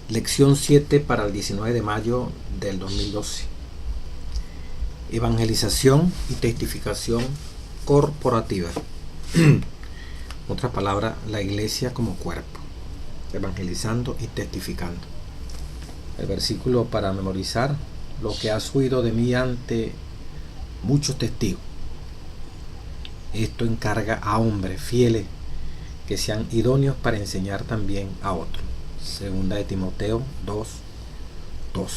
Lección 7 para el 19 de mayo del 2012. Evangelización y testificación corporativa. Otra palabra, la iglesia como cuerpo. Evangelizando y testificando. El versículo para memorizar: lo que has oído de mí ante muchos testigos, esto encarga a hombres fieles que sean idóneos para enseñar también a otros. Segunda de Timoteo 2:2.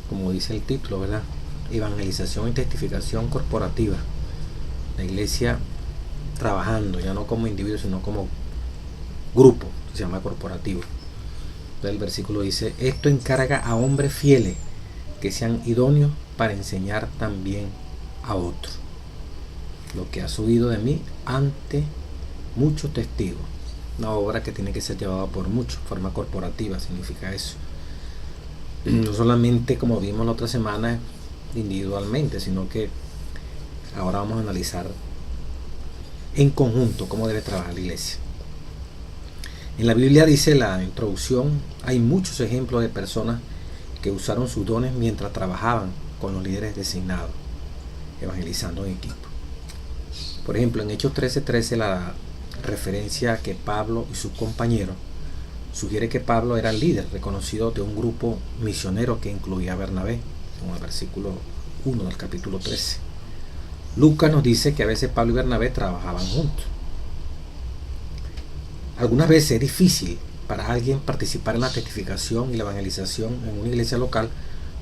Como dice el título, ¿verdad? Evangelización y testificación corporativa. La iglesia trabajando, ya no como individuo, sino como grupo, se llama corporativo. Entonces el versículo dice: esto encarga a hombres fieles que sean idóneos para enseñar también a otros. Lo que has oído de mí ante muchos testigos. Una obra que tiene que ser llevada por muchos, forma corporativa, significa eso. No solamente, como vimos la otra semana, individualmente, sino que ahora vamos a analizar en conjunto cómo debe trabajar la iglesia. En la Biblia, dice la introducción, hay muchos ejemplos de personas que usaron sus dones mientras trabajaban con los líderes designados, evangelizando en equipo. Por ejemplo, en Hechos 13:13, la referencia a que Pablo y sus compañeros sugiere que Pablo era el líder reconocido de un grupo misionero que incluía a Bernabé, en el versículo 1 del capítulo 13. Lucas nos dice que a veces Pablo y Bernabé trabajaban juntos. Algunas veces es difícil para alguien participar en la testificación y la evangelización en una iglesia local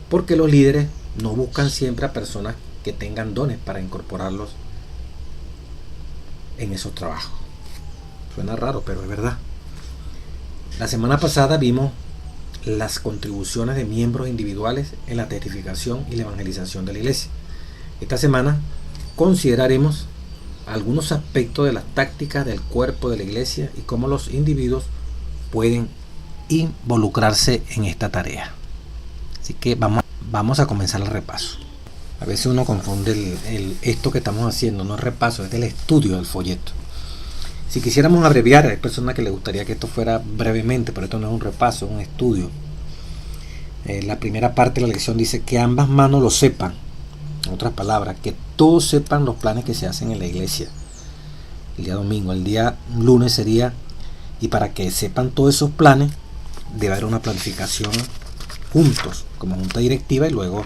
porque los líderes no buscan siempre a personas que tengan dones para incorporarlos en esos trabajos. Suena raro, pero es verdad. La semana pasada vimos las contribuciones de miembros individuales en la testificación y la evangelización de la iglesia. Esta semana consideraremos algunos aspectos de las tácticas del cuerpo de la iglesia y cómo los individuos pueden involucrarse en esta tarea. Así que vamos a comenzar el repaso. A veces uno confunde esto que estamos haciendo, no es repaso, es el estudio del folleto. Si quisiéramos abreviar, hay personas que les gustaría que esto fuera brevemente, pero esto no es un repaso, es un estudio. La primera parte de la lección dice que ambas manos lo sepan. En otras palabras, que todos sepan los planes que se hacen en la iglesia. El día domingo, el día lunes sería, y para que sepan todos esos planes, debe haber una planificación juntos, como junta directiva, y luego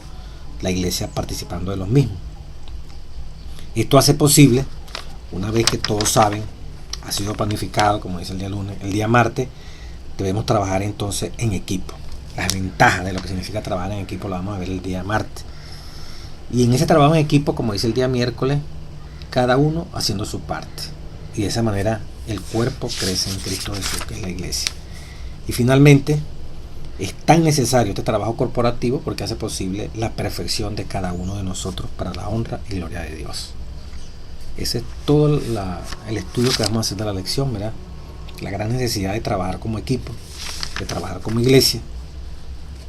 la iglesia participando de los mismos. Esto hace posible, una vez que todos saben, ha sido planificado, como dice el día lunes, el día martes debemos trabajar entonces en equipo. Las ventajas de lo que significa trabajar en equipo lo vamos a ver el día martes. Y en ese trabajo en equipo, como dice el día miércoles, cada uno haciendo su parte. Y de esa manera el cuerpo crece en Cristo Jesús, que es la iglesia. Y finalmente, es tan necesario este trabajo corporativo porque hace posible la perfección de cada uno de nosotros para la honra y gloria de Dios. Ese es todo el estudio que vamos a hacer de la lección, ¿verdad? La gran necesidad de trabajar como equipo, de trabajar como iglesia.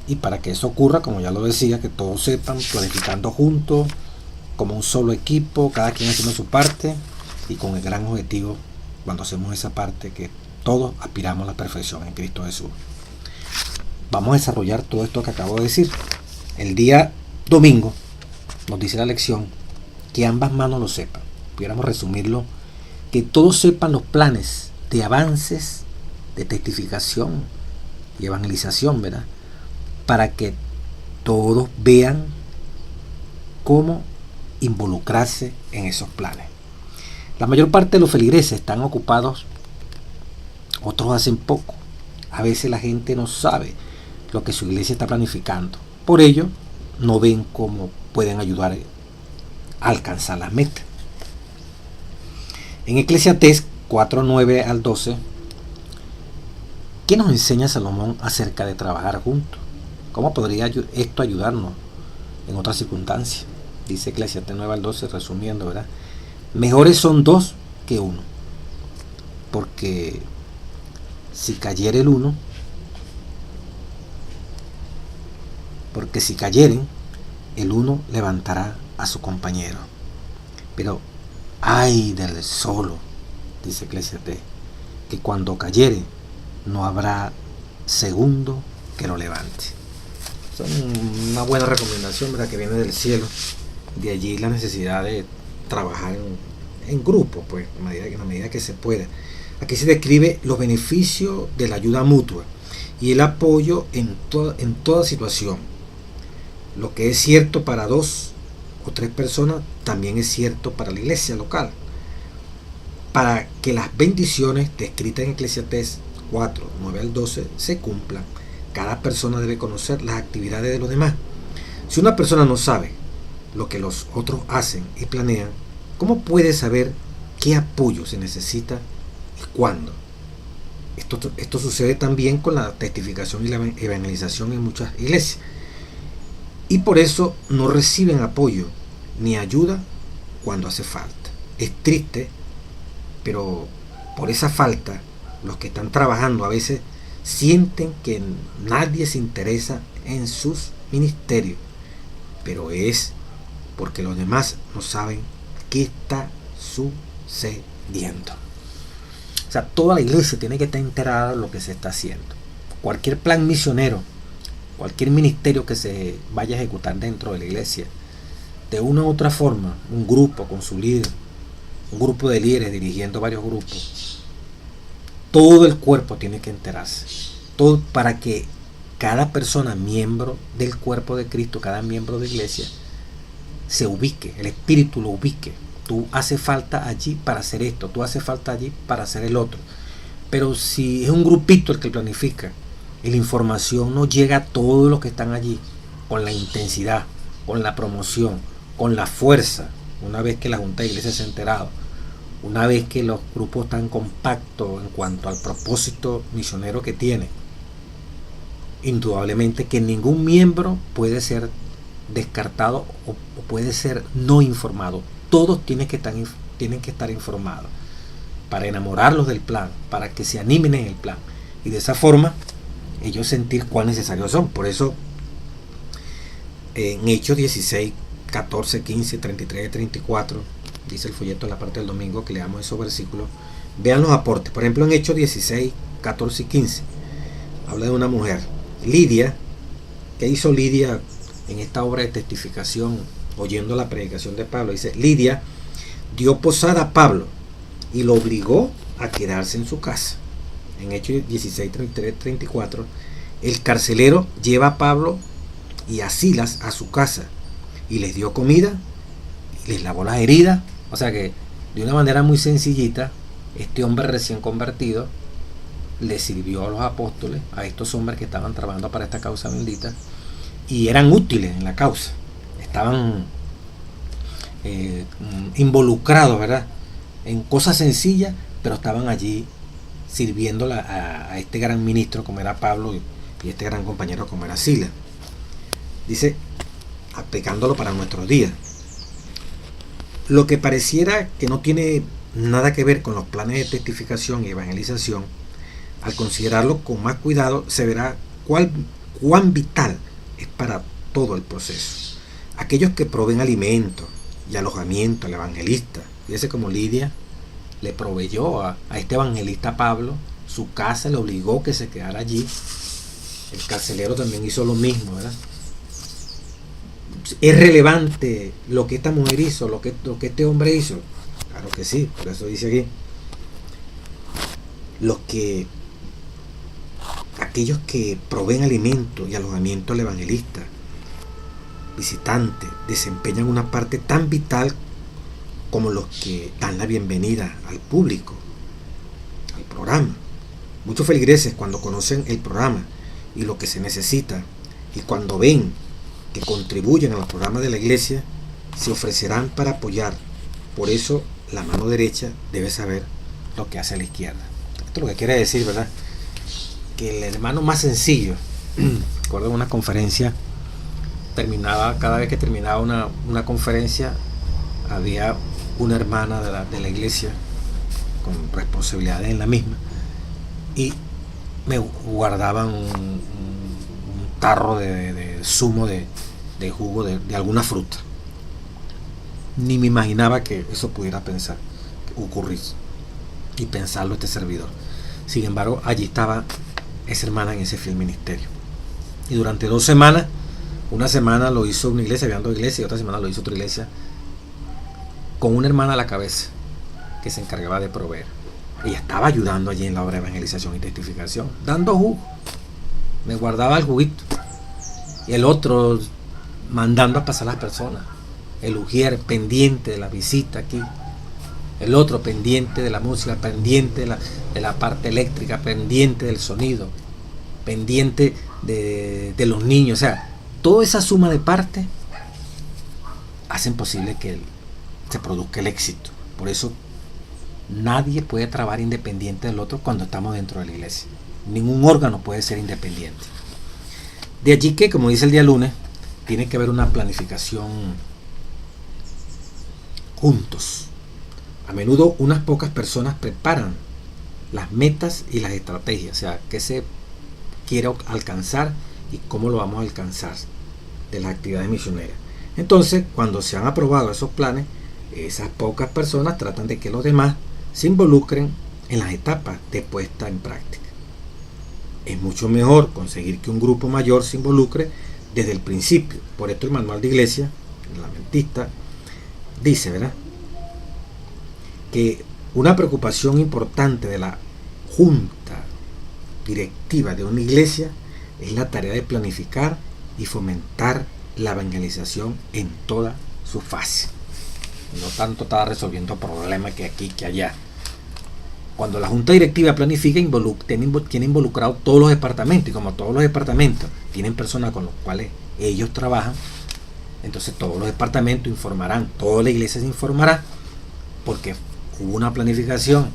Y para que eso ocurra, como ya lo decía, que todos sepan, planificando juntos, como un solo equipo, cada quien haciendo su parte y con el gran objetivo, cuando hacemos esa parte, que todos aspiramos a la perfección en Cristo Jesús. Vamos a desarrollar todo esto que acabo de decir. El día domingo nos dice la lección que ambas manos lo sepan. Pudiéramos resumirlo, que todos sepan los planes de avances, de testificación y evangelización, ¿verdad? Para que todos vean cómo involucrarse en esos planes. La mayor parte de los feligreses están ocupados, otros hacen poco. A veces la gente no sabe lo que su iglesia está planificando. Por ello, no ven cómo pueden ayudar a alcanzar las metas. En Eclesiastés 4:9 al 12, ¿qué nos enseña Salomón acerca de trabajar juntos? ¿Cómo podría esto ayudarnos en otras circunstancias? Dice Eclesiastés 9 al 12, resumiendo, ¿verdad? Mejores son dos que uno, porque si cayere el uno, porque si cayeren, el uno levantará a su compañero. Pero ay del solo, dice Eclesiastés, que cuando cayere no habrá segundo que lo levante. Son una buena recomendación, ¿verdad?, que viene del cielo. De allí la necesidad de trabajar en grupo, pues, en la medida que se pueda. Aquí se describe los beneficios de la ayuda mutua y el apoyo en toda situación. Lo que es cierto para 2 o 3 personas también es cierto para la iglesia local. Para que las bendiciones descritas en Eclesiastés 4, 9 al 12 se cumplan, cada persona debe conocer las actividades de los demás. Si una persona no sabe lo que los otros hacen y planean, ¿cómo puede saber qué apoyo se necesita y cuándo? Esto sucede también con la testificación y la evangelización en muchas iglesias. Y por eso no reciben apoyo ni ayuda cuando hace falta. Es triste, pero por esa falta, los que están trabajando a veces sienten que nadie se interesa en sus ministerios, pero es porque los demás no saben qué está sucediendo. O sea, toda la iglesia tiene que estar enterada de lo que se está haciendo. Cualquier plan misionero, cualquier ministerio que se vaya a ejecutar dentro de la iglesia, de una u otra forma, un grupo con su líder, un grupo de líderes dirigiendo varios grupos, todo el cuerpo tiene que enterarse, todo, para que cada persona, miembro del cuerpo de Cristo, cada miembro de la iglesia, se ubique, el espíritu lo ubique. Tú hace falta allí para hacer esto, tú hace falta allí para hacer el otro. Pero si es un grupito el que planifica y la información no llega a todos los que están allí con la intensidad, con la promoción, con la fuerza, una vez que la Junta de Iglesia se ha enterado, una vez que los grupos están compactos en cuanto al propósito misionero que tiene, indudablemente que ningún miembro puede ser descartado o puede ser no informado. Todos tienen que estar informados para enamorarlos del plan, para que se animen en el plan y de esa forma ellos sentir cuán necesarios son. Por eso en Hechos 16, 14, 15, 33 y 34 dice el folleto en la parte del domingo que leamos esos versículos. Vean los aportes. Por ejemplo, en Hechos 16, 14 y 15 habla de una mujer, Lidia. ¿Qué hizo Lidia en esta obra de testificación oyendo la predicación de Pablo? Dice: Lidia dio posada a Pablo y lo obligó a quedarse en su casa. En Hechos 16, 33, 34 el carcelero lleva a Pablo y a Silas a su casa y les dio comida y les lavó las heridas. O sea que de una manera muy sencillita, este hombre recién convertido le sirvió a los apóstoles, a estos hombres que estaban trabajando para esta causa bendita, y eran útiles en la causa, estaban involucrados, ¿verdad?, en cosas sencillas, pero estaban allí sirviendo a este gran ministro como era Pablo y este gran compañero como era Silas. Dice, aplicándolo para nuestros días, lo que pareciera que no tiene nada que ver con los planes de testificación y evangelización, al considerarlo con más cuidado se verá cuán vital es para todo el proceso. Aquellos que proveen alimento y alojamiento al evangelista, fíjese como Lidia le proveyó a este evangelista Pablo su casa, le obligó que se quedara allí. El carcelero también hizo lo mismo, ¿verdad? ¿Es relevante lo que esta mujer hizo, lo que este hombre hizo? Claro que sí, por eso dice aquí. Aquellos que proveen alimento y alojamiento al evangelista, visitante, desempeñan una parte tan vital como los que dan la bienvenida al público, al programa. Muchos feligreses, cuando conocen el programa y lo que se necesita, y cuando ven que contribuyen a los programas de la iglesia, se ofrecerán para apoyar. Por eso la mano derecha debe saber lo que hace la izquierda. Esto es lo que quiere decir, ¿verdad?, que el hermano más sencillo, recuerdo una conferencia, cada vez que terminaba una conferencia, había una hermana de la iglesia con responsabilidades en la misma y me guardaban un tarro de zumo de jugo de alguna fruta. Ni me imaginaba que eso pudiera ocurrir y pensarlo este servidor. Sin embargo, allí estaba esa hermana en ese fiel ministerio. Y durante 2 semanas, una semana lo hizo una iglesia, habían 2 iglesias, y otra semana lo hizo otra iglesia, con una hermana a la cabeza que se encargaba de proveer. Ella estaba ayudando allí en la obra de evangelización y testificación, dando jugo. Me guardaba el juguito. Y el otro mandando a pasar a las personas. El ujier pendiente de la visita aquí. El otro pendiente de la música, pendiente de la parte eléctrica, pendiente del sonido, pendiente de los niños. O sea, toda esa suma de partes hacen posible que se produzca el éxito. Por eso nadie puede trabajar independiente del otro cuando estamos dentro de la iglesia. Ningún órgano puede ser independiente. De allí que, como dice el día lunes, tiene que haber una planificación juntos. A menudo unas pocas personas preparan las metas y las estrategias, o sea, qué se quiere alcanzar y cómo lo vamos a alcanzar de las actividades misioneras. Entonces, cuando se han aprobado esos planes, esas pocas personas tratan de que los demás se involucren en las etapas de puesta en práctica. Es mucho mejor conseguir que un grupo mayor se involucre desde el principio. Por esto el manual de iglesia, el adventista, dice, ¿verdad?, que una preocupación importante de la junta directiva de una iglesia es la tarea de planificar y fomentar la evangelización en toda su fase. No tanto está resolviendo problemas que aquí que allá. Cuando la junta directiva planifica, tiene involucrado todos los departamentos, y como todos los departamentos tienen personas con las cuales ellos trabajan, entonces todos los departamentos informarán, toda la iglesia se informará, porque hubo una planificación,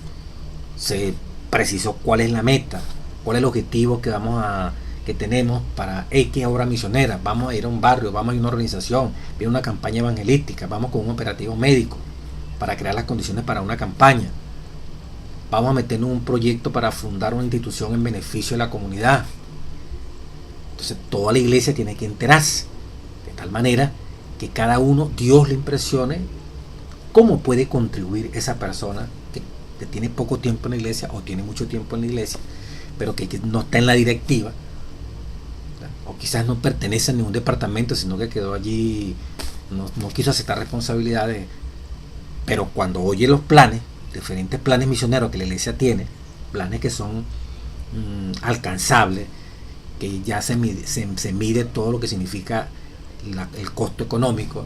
se precisó cuál es la meta, cuál es el objetivo que tenemos para X obra misionera. Vamos a ir a un barrio, vamos a ir a una organización, viene una campaña evangelística, vamos con un operativo médico para crear las condiciones para una campaña. Vamos a meternos en un proyecto para fundar una institución en beneficio de la comunidad. Entonces toda la iglesia tiene que enterarse, de tal manera que cada uno, Dios le impresione cómo puede contribuir esa persona que tiene poco tiempo en la iglesia o tiene mucho tiempo en la iglesia, pero que no está en la directiva, o quizás no pertenece a ningún departamento, sino que quedó allí, no quiso aceptar responsabilidades, pero cuando oye los planes, diferentes planes misioneros que la iglesia tiene, planes que son alcanzables, que ya se mide todo lo que significa el costo económico,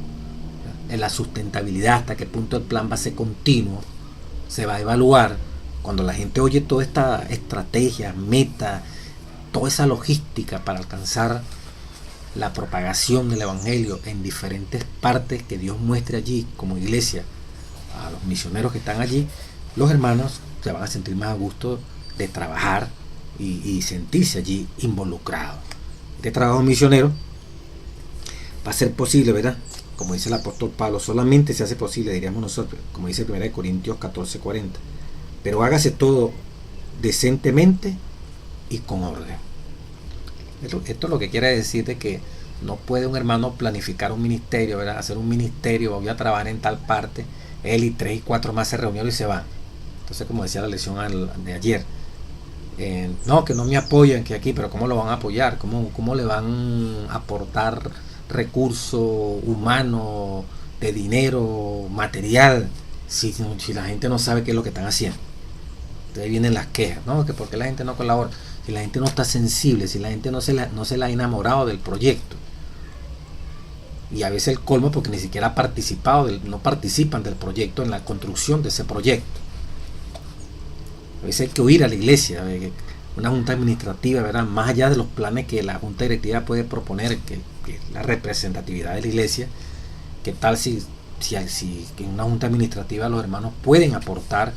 en la sustentabilidad, hasta qué punto el plan va a ser continuo, se va a evaluar. Cuando la gente oye toda esta estrategia, meta, toda esa logística para alcanzar la propagación del evangelio en diferentes partes que Dios muestre allí como iglesia a los misioneros que están allí, los hermanos se van a sentir más a gusto de trabajar y sentirse allí involucrados. Este trabajo misionero va a ser posible, ¿verdad?, como dice el apóstol Pablo, solamente se hace posible, diríamos nosotros, como dice 1 Corintios 14:40, pero hágase todo decentemente y con orden. Esto es lo que quiere decir de que no puede un hermano planificar un ministerio, ¿verdad?, hacer un ministerio, voy a trabajar en tal parte, él y 3 y 4 más se reunieron y se van. Entonces, como decía la lección de ayer, no, que no me apoyan, que aquí, pero ¿cómo lo van a apoyar? ¿Cómo le van a aportar recursos humanos, de dinero, material, si la gente no sabe qué es lo que están haciendo? Entonces vienen las quejas, ¿no? Que porque la gente no colabora, si la gente no está sensible, si la gente no se la ha enamorado del proyecto. Y a veces el colmo porque ni siquiera ha participado, no participan del proyecto, en la construcción de ese proyecto. A veces hay que oír a la iglesia, una junta administrativa, ¿verdad?, más allá de los planes que la junta directiva puede proponer, que es la representatividad de la iglesia. ¿Qué tal si en una junta administrativa los hermanos pueden aportar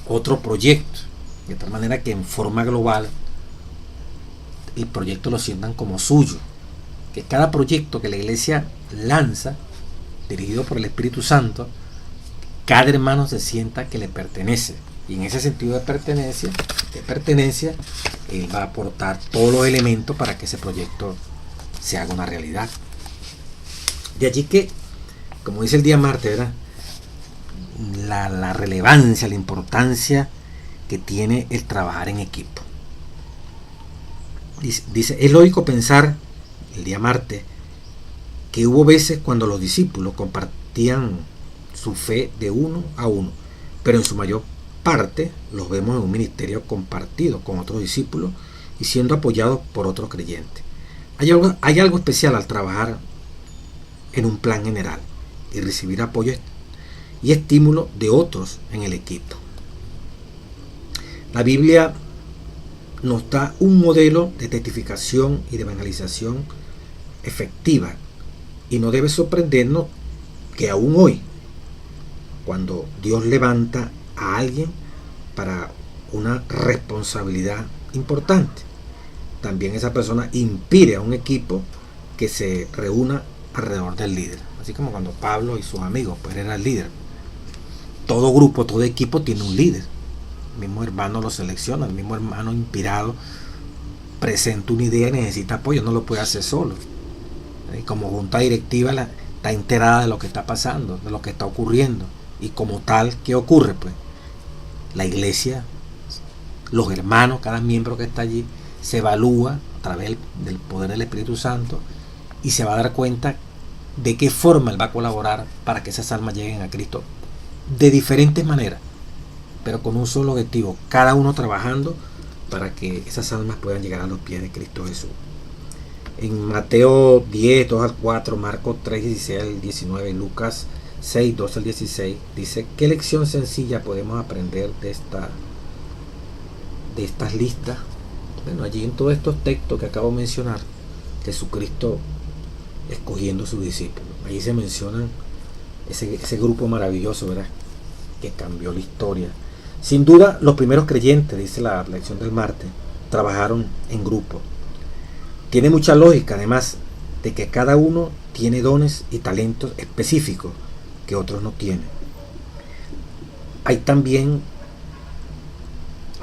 otro proyecto, de tal manera que en forma global el proyecto lo sientan como suyo? Que cada proyecto que la iglesia lanza, dirigido por el Espíritu Santo, cada hermano se sienta que le pertenece. Y en ese sentido de pertenencia, él va a aportar todos los elementos para que ese proyecto se haga una realidad. De allí que, como dice el día martes, ¿verdad?, la relevancia, la importancia que tiene el trabajar en equipo. Dice, es lógico pensar el día martes que hubo veces cuando los discípulos compartían su fe de uno a uno, pero en su mayor parte los vemos en un ministerio compartido con otros discípulos y siendo apoyados por otros creyentes. Hay algo especial al trabajar en un plan general y recibir apoyo y estímulo de otros en el equipo. La Biblia nos da un modelo de testificación y de evangelización efectiva y no debe sorprendernos que aún hoy, cuando Dios levanta a alguien para una responsabilidad importante, también esa persona inspire a un equipo que se reúna alrededor del líder. Así como cuando Pablo y sus amigos pues era el líder. Todo grupo, todo equipo tiene un líder. El mismo hermano lo selecciona, el mismo hermano inspirado presenta una idea y necesita apoyo, no lo puede hacer solo. Y como junta directiva está enterada de lo que está pasando, de lo que está ocurriendo. Y como tal, ¿qué ocurre? Pues la iglesia, los hermanos, cada miembro que está allí, se evalúa a través del poder del Espíritu Santo y se va a dar cuenta de qué forma él va a colaborar para que esas almas lleguen a Cristo de diferentes maneras, pero con un solo objetivo, cada uno trabajando para que esas almas puedan llegar a los pies de Cristo Jesús. En Mateo 10, 2 al 4, Marcos 3, 16 al 19, Lucas 6, 12 al 16, dice, ¿qué lección sencilla podemos aprender de estas listas? Bueno, allí en todos estos textos que acabo de mencionar, Jesucristo escogiendo a sus discípulos. Allí se mencionan ese grupo maravilloso, ¿verdad?, que cambió la historia. Sin duda, los primeros creyentes, dice la lección del martes, trabajaron en grupo. Tiene mucha lógica, además, de que cada uno tiene dones y talentos específicos que otros no tienen. Hay también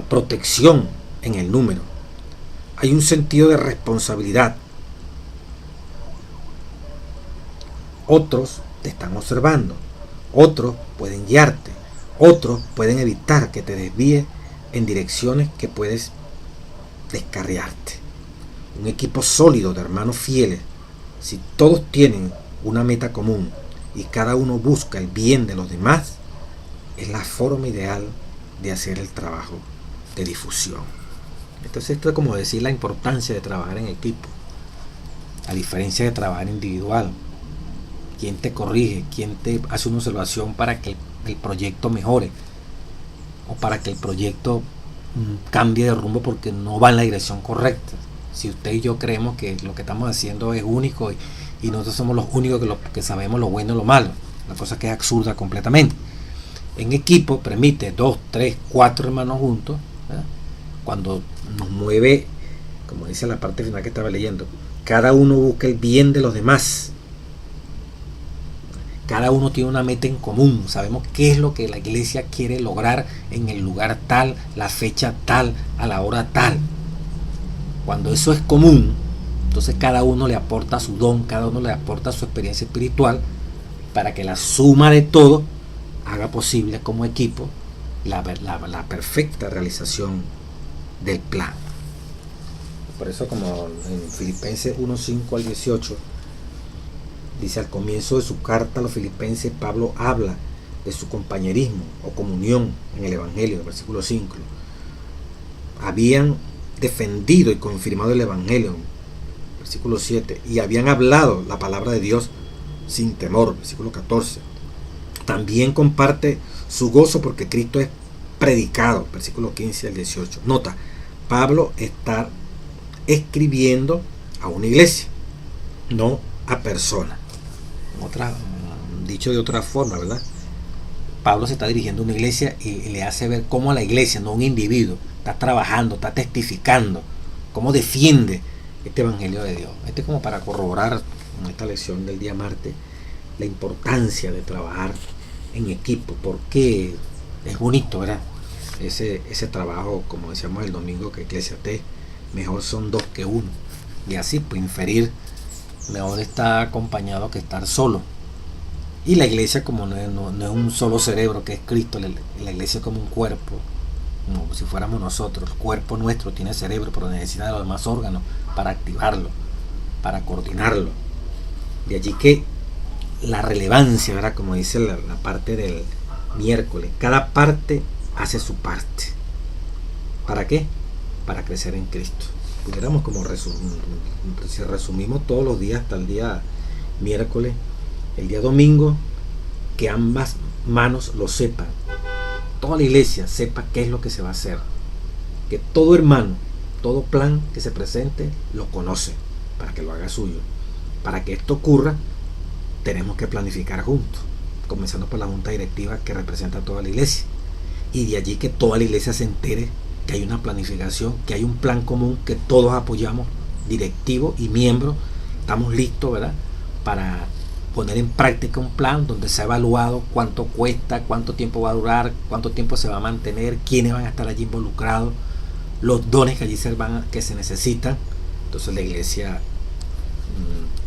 protección en el número. Hay un sentido de responsabilidad. Otros te están observando, otros pueden guiarte, otros pueden evitar que te desvíes en direcciones que puedes descarriarte. Un equipo sólido de hermanos fieles, si todos tienen una meta común y cada uno busca el bien de los demás, es la forma ideal de hacer el trabajo de difusión. Entonces esto es como decir la importancia de trabajar en equipo, a diferencia de trabajar individual. ¿Quién te corrige? ¿Quién te hace una observación para que el proyecto mejore? O para que el proyecto cambie de rumbo porque no va en la dirección correcta. Si usted y yo creemos que lo que estamos haciendo es único y nosotros somos los únicos que sabemos lo bueno y lo malo, la cosa que es absurda completamente. En equipo permite 2, 3, 4 hermanos juntos, ¿verdad? Cuando nos mueve, como dice la parte final que estaba leyendo, cada uno busca el bien de los demás. Cada uno tiene una meta en común. Sabemos qué es lo que la iglesia quiere lograr en el lugar tal, la fecha tal, a la hora tal. Cuando eso es común, entonces cada uno le aporta su don, cada uno le aporta su experiencia espiritual para que la suma de todo haga posible como equipo la perfecta realización del plan. Por eso, como en Filipenses 1:5 al 18, dice al comienzo de su carta a los filipenses, Pablo habla de su compañerismo o comunión en el Evangelio, en el versículo 5. Habían defendido y confirmado el Evangelio, versículo 7, y habían hablado la palabra de Dios sin temor, versículo 14. También comparte su gozo porque Cristo es predicado, versículo 15 al 18. Nota, Pablo está escribiendo a una iglesia, no a personas. Dicho de otra forma, ¿verdad? Pablo se está dirigiendo a una iglesia y le hace ver cómo la iglesia, no un individuo, está trabajando, está testificando, cómo defiende este evangelio de Dios. Este es como para corroborar en esta lección del día martes la importancia de trabajar en equipo, porque es bonito, ¿verdad? Ese trabajo, como decíamos el domingo que Eclesiastés, mejor son 2 que 1, y así pues inferir, mejor estar acompañado que estar solo. Y la iglesia, como no es un solo cerebro que es Cristo, la iglesia es como un como si fuéramos nosotros. El cuerpo nuestro tiene cerebro, pero necesita de los demás órganos para activarlo, para coordinarlo. De allí que la relevancia, ¿verdad? Como dice la parte del miércoles, cada parte hace su parte. ¿Para qué? Para crecer en Cristo. Pudiéramos como si resumimos todos los días hasta el día miércoles, el día domingo, que ambas manos lo sepan, toda la iglesia sepa qué es lo que se va a hacer, que todo hermano, todo plan que se presente lo conoce para que lo haga suyo. Para que esto ocurra tenemos que planificar juntos, comenzando por la junta directiva que representa a toda la iglesia, y de allí que toda la iglesia se entere que hay una planificación, que hay un plan común, que todos apoyamos, directivos y miembros, estamos listos, ¿verdad?, para poner en práctica un plan donde se ha evaluado cuánto cuesta, cuánto tiempo va a durar, cuánto tiempo se va a mantener, quiénes van a estar allí involucrados, los dones que allí que se necesitan. Entonces la iglesia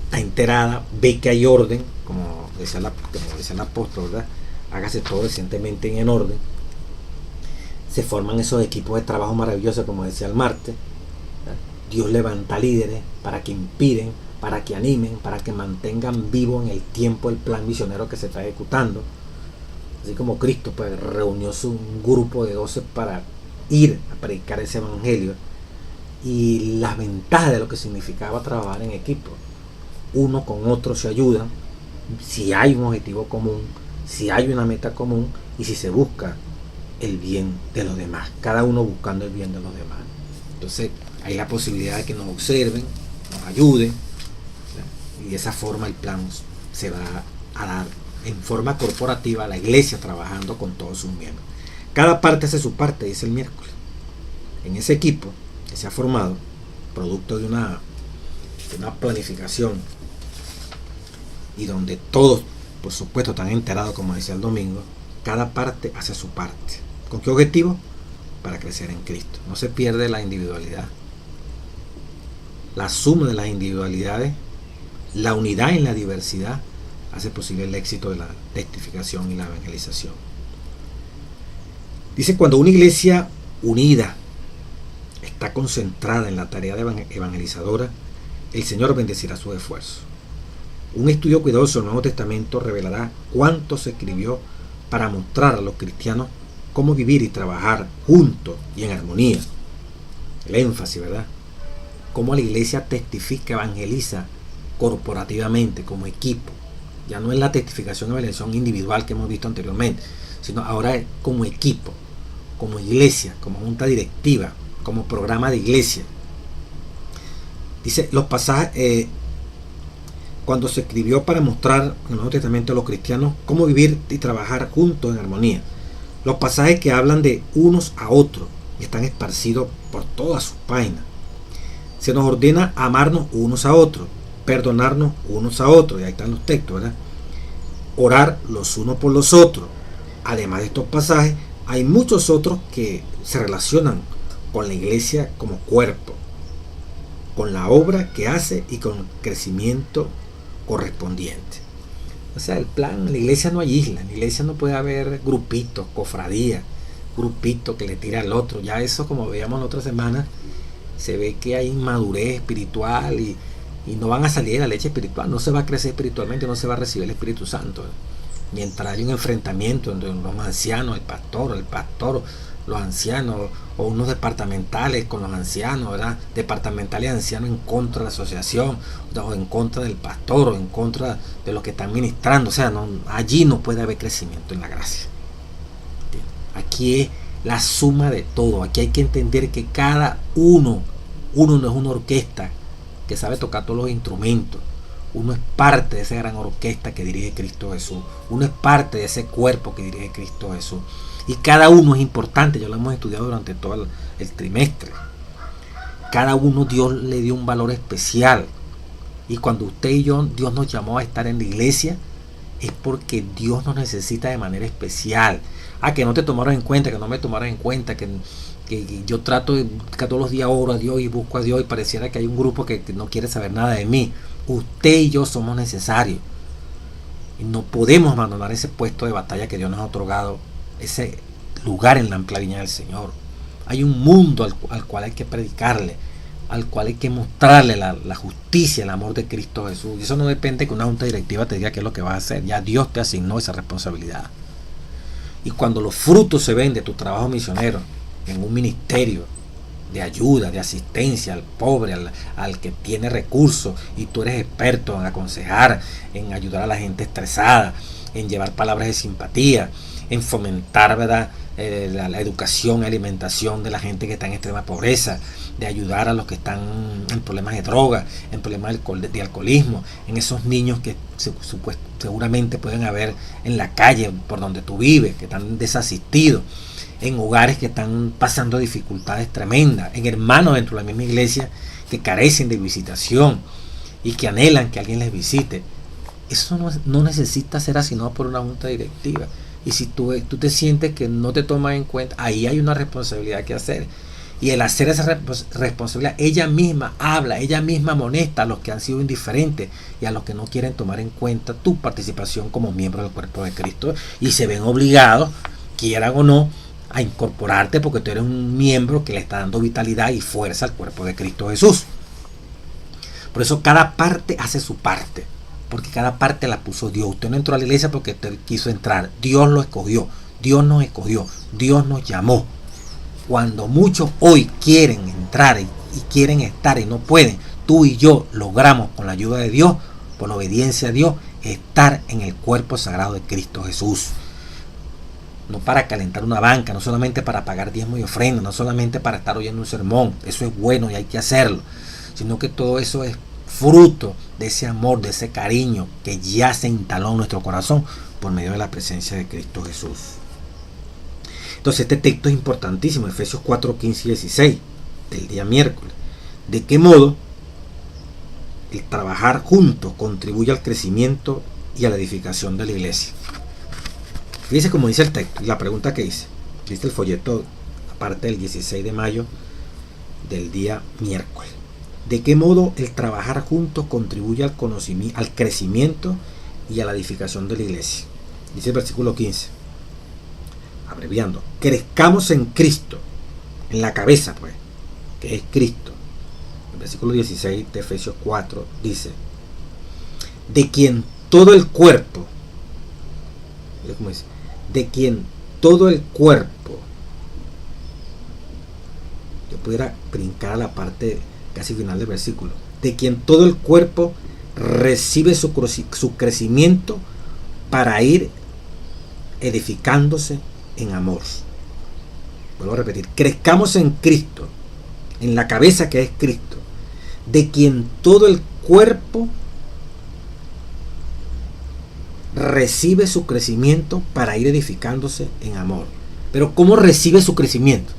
está enterada, ve que hay orden, como decía el apóstol, ¿verdad? Hágase todo recientemente en orden. Se forman esos equipos de trabajo maravillosos, como decía el martes, ¿verdad? Dios levanta líderes para que inspiren, para que animen, para que mantengan vivo en el tiempo el plan misionero que se está ejecutando. Así como Cristo pues reunió un grupo de 12 para ir a predicar ese evangelio, y las ventajas de lo que significaba trabajar en equipo. Uno con otro se ayudan, si hay un objetivo común, si hay una meta común y si se busca el bien de los demás, cada uno buscando el bien de los demás. Entonces hay la posibilidad de que nos observen, nos ayuden, ¿verdad? Y de esa forma el plan se va a dar en forma corporativa, la iglesia trabajando con todos sus miembros. Cada parte hace su parte, dice el miércoles. En ese equipo que se ha formado, producto de una planificación, y donde todos, por supuesto, están enterados, como decía el domingo, cada parte hace su parte. ¿Con qué objetivo? Para crecer en Cristo. No se pierde la individualidad. La suma de las individualidades, la unidad en la diversidad, hace posible el éxito de la testificación y la evangelización. Dice, cuando una iglesia unida está concentrada en la tarea de evangelizadora, el Señor bendecirá su esfuerzo. Un estudio cuidadoso del Nuevo Testamento revelará cuánto se escribió para mostrar a los cristianos cómo vivir y trabajar juntos y en armonía. El énfasis, ¿verdad? Cómo la iglesia testifica, evangeliza corporativamente, como equipo. Ya no es la testificación y evangelización individual que hemos visto anteriormente, sino ahora es como equipo, como iglesia, como junta directiva, como programa de iglesia. Dice, los pasajes, cuando se escribió para mostrar en el Nuevo Testamento a los cristianos cómo vivir y trabajar juntos en armonía. Los pasajes que hablan de unos a otros y están esparcidos por todas sus páginas. Se nos ordena amarnos unos a otros, perdonarnos unos a otros, y ahí están los textos, ¿verdad? Orar los unos por los otros. Además de estos pasajes, hay muchos otros que se relacionan con la iglesia como cuerpo, con la obra que hace y con el crecimiento correspondiente. O sea, el plan, en la iglesia no hay islas, en la iglesia no puede haber grupitos, cofradías, grupitos que le tira al otro. Ya eso, como veíamos la otra semana, se ve que hay inmadurez espiritual y no van a salir de la leche espiritual, no se va a crecer espiritualmente, no se va a recibir el Espíritu Santo. Mientras hay un enfrentamiento entre los ancianos, el pastor, los ancianos, o unos departamentales con los ancianos, ¿verdad? Departamentales y ancianos en contra de la asociación, o en contra del pastor, o en contra de los que están ministrando. O sea, allí no puede haber crecimiento en la gracia. Aquí es la suma de todo. Aquí hay que entender que cada uno no es una orquesta que sabe tocar todos los instrumentos. Uno es parte de esa gran orquesta que dirige Cristo Jesús. Uno es parte de ese cuerpo que dirige Cristo Jesús. Y cada uno es importante. Ya lo hemos estudiado durante todo el trimestre. Cada uno Dios le dio un valor especial. Y cuando usted y yo, Dios nos llamó a estar en la iglesia, es porque Dios nos necesita de manera especial. Que no te tomaron en cuenta, que no me tomaron en cuenta, que yo trato que todos los días oro a Dios y busco a Dios y pareciera que hay un grupo que no quiere saber nada de mí. Usted y yo somos necesarios. Y no podemos abandonar ese puesto de batalla que Dios nos ha otorgado, ese lugar en la amplia viña del Señor. Hay un mundo al cual hay que predicarle, al cual hay que mostrarle la justicia, el amor de Cristo Jesús. Y eso no depende que una junta directiva te diga qué es lo que vas a hacer. Ya Dios te asignó esa responsabilidad. Y cuando los frutos se ven de tu trabajo misionero en un ministerio de ayuda, de asistencia al pobre, al que tiene recursos, y tú eres experto en aconsejar, en ayudar a la gente estresada, en llevar palabras de simpatía, en fomentar, ¿verdad?, la educación y alimentación de la gente que está en extrema pobreza, de ayudar a los que están en problemas de droga, en problemas de alcoholismo, en esos niños que seguramente pueden haber en la calle por donde tú vives, que están desasistidos, en hogares que están pasando dificultades tremendas, en hermanos dentro de la misma iglesia que carecen de visitación y que anhelan que alguien les visite. Eso no necesita ser asignado por una junta directiva. Y si tú te sientes que no te toman en cuenta, ahí hay una responsabilidad que hacer. Y el hacer esa responsabilidad, ella misma habla, ella misma amonesta a los que han sido indiferentes y a los que no quieren tomar en cuenta tu participación como miembro del cuerpo de Cristo, y se ven obligados, quieran o no, a incorporarte porque tú eres un miembro que le está dando vitalidad y fuerza al cuerpo de Cristo Jesús. Por eso cada parte hace su parte, porque cada parte la puso Dios. Usted no entró a la iglesia porque usted quiso entrar, Dios lo escogió, Dios nos escogió, Dios nos llamó. Cuando muchos hoy quieren entrar y quieren estar y no pueden, tú y yo logramos, con la ayuda de Dios, por la obediencia a Dios, estar en el cuerpo sagrado de Cristo Jesús. No para calentar una banca, no solamente para pagar diezmo y ofrenda, no solamente para estar oyendo un sermón, eso es bueno y hay que hacerlo, sino que todo eso es fruto de ese amor, de ese cariño que ya se instaló en nuestro corazón por medio de la presencia de Cristo Jesús. Entonces este texto es importantísimo, Efesios 4, 15 y 16, del día miércoles. ¿De qué modo el trabajar juntos contribuye al crecimiento y a la edificación de la iglesia? Fíjese como dice el texto y la pregunta que hice. Dice el folleto, aparte del 16 de mayo del día miércoles. ¿De qué modo el trabajar juntos contribuye al conocimiento, al crecimiento y a la edificación de la iglesia? Dice el versículo 15, abreviando: crezcamos en Cristo, en la cabeza, pues, que es Cristo. El versículo 16 de Efesios 4 dice: de quien todo el cuerpo, mira cómo dice, de quien todo el cuerpo, yo pudiera brincar a la parte casi final del versículo, de quien todo el cuerpo recibe su crecimiento para ir edificándose en amor. Vuelvo a repetir: crezcamos en Cristo, en la cabeza que es Cristo, de quien todo el cuerpo recibe su crecimiento para ir edificándose en amor. Pero ¿cómo recibe su crecimiento?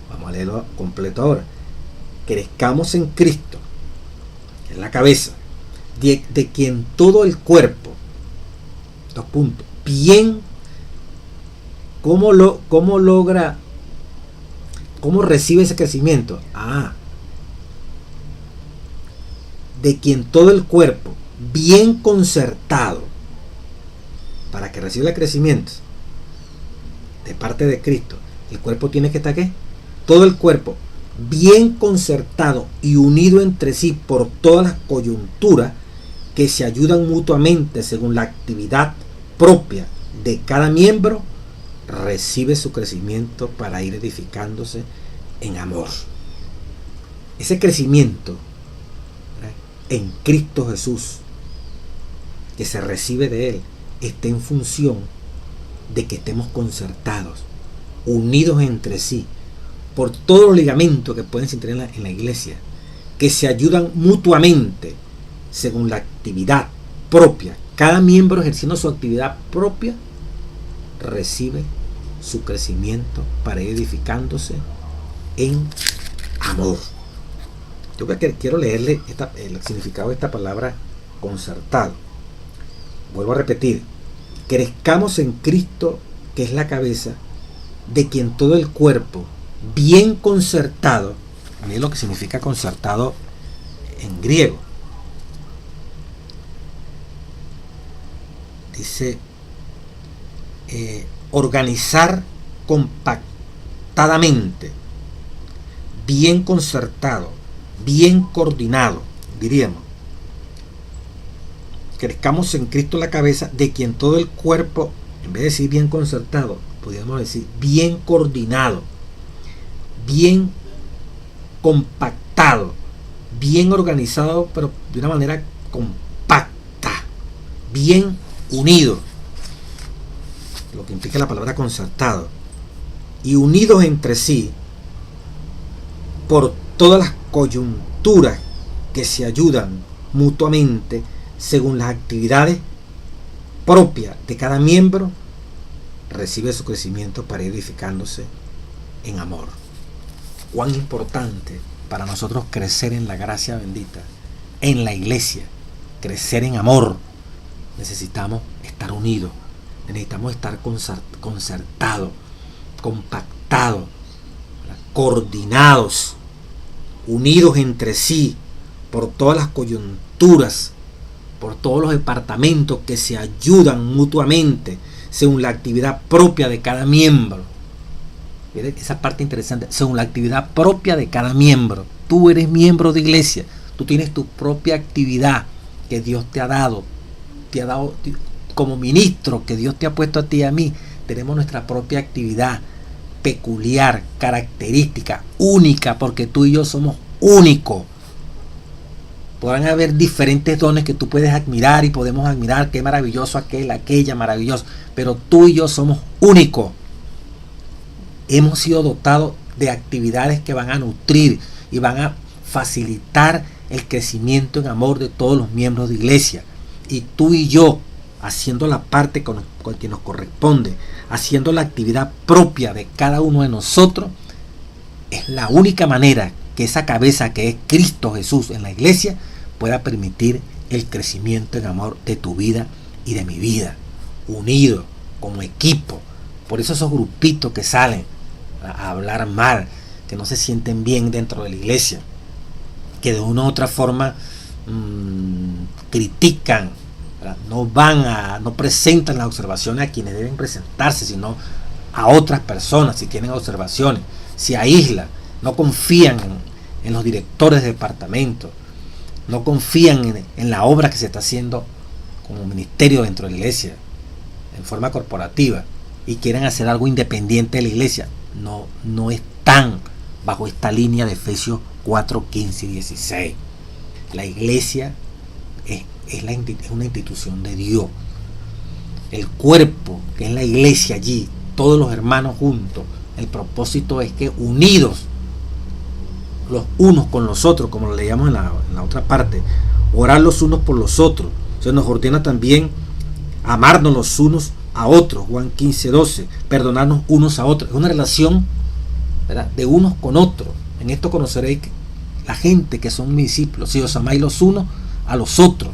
Vamos a leerlo completo ahora. Crezcamos en Cristo, que es la cabeza, de quien todo el cuerpo, dos puntos, bien, ¿cómo recibe ese crecimiento? De quien todo el cuerpo, bien concertado, para que reciba el crecimiento de parte de Cristo, el cuerpo tiene que estar, ¿qué? Todo el cuerpo bien concertado y unido entre sí por todas las coyunturas que se ayudan mutuamente según la actividad propia de cada miembro, recibe su crecimiento para ir edificándose en amor. Ese crecimiento, ¿verdad?, en Cristo Jesús, que se recibe de Él, está en función de que estemos concertados, unidos entre sí, por todos los ligamentos que pueden existir en la iglesia, que se ayudan mutuamente según la actividad propia. Cada miembro, ejerciendo su actividad propia, recibe su crecimiento para ir edificándose en amor. Yo quiero leerle el significado de esta palabra concertado. Vuelvo a repetir: crezcamos en Cristo, que es la cabeza, de quien todo el cuerpo, bien concertado, miren lo que significa concertado en griego. Dice organizar acertadamente, bien concertado, bien coordinado, diríamos. Crezcamos en Cristo la cabeza, de quien todo el cuerpo, en vez de decir bien concertado, podríamos decir bien coordinado, bien compactado, bien organizado, pero de una manera compacta, bien unido, lo que implica la palabra concertado, y unidos entre sí por todas las coyunturas que se ayudan mutuamente según las actividades propias de cada miembro, recibe su crecimiento para ir edificándose en amor. Cuán importante para nosotros crecer en la gracia bendita, en la iglesia, crecer en amor. Necesitamos estar unidos, necesitamos estar concertados, compactados, coordinados, unidos entre sí por todas las coyunturas, por todos los departamentos que se ayudan mutuamente según la actividad propia de cada miembro. ¿Ves? Esa parte interesante, según la actividad propia de cada miembro. Tú eres miembro de iglesia, tú tienes tu propia actividad que Dios te ha dado como ministro que Dios te ha puesto a ti y a mí. Tenemos nuestra propia actividad peculiar, característica, única, porque tú y yo somos únicos. Podrán haber diferentes dones que tú puedes admirar y podemos admirar, qué maravilloso aquella maravilloso, pero tú y yo somos únicos. Hemos sido dotados de actividades que van a nutrir y van a facilitar el crecimiento en amor de todos los miembros de iglesia. Y tú y yo, haciendo la parte con que nos corresponde, haciendo la actividad propia de cada uno de nosotros, es la única manera que esa cabeza que es Cristo Jesús en la iglesia pueda permitir el crecimiento en amor de tu vida y de mi vida, unido como equipo. Por eso esos grupitos que salen a hablar mal, que no se sienten bien dentro de la iglesia, que de una u otra forma critican, ¿verdad? No presentan las observaciones a quienes deben presentarse, sino a otras personas si tienen observaciones, se aíslan, no confían en los directores de departamento, no confían en la obra que se está haciendo como ministerio dentro de la iglesia, en forma corporativa, y quieren hacer algo independiente de la iglesia. No están bajo esta línea de Efesios 4, 15 y 16. La iglesia es una institución de Dios. El cuerpo, que es la iglesia allí, todos los hermanos juntos, el propósito es que unidos los unos con los otros, como lo leíamos en la otra parte, orar los unos por los otros. Se nos ordena también amarnos los unos a otros, Juan 15, 12, perdonarnos unos a otros. Es una relación, ¿verdad?, de unos con otros. En esto conoceréis la gente que son mis discípulos, si os amáis los unos a los otros.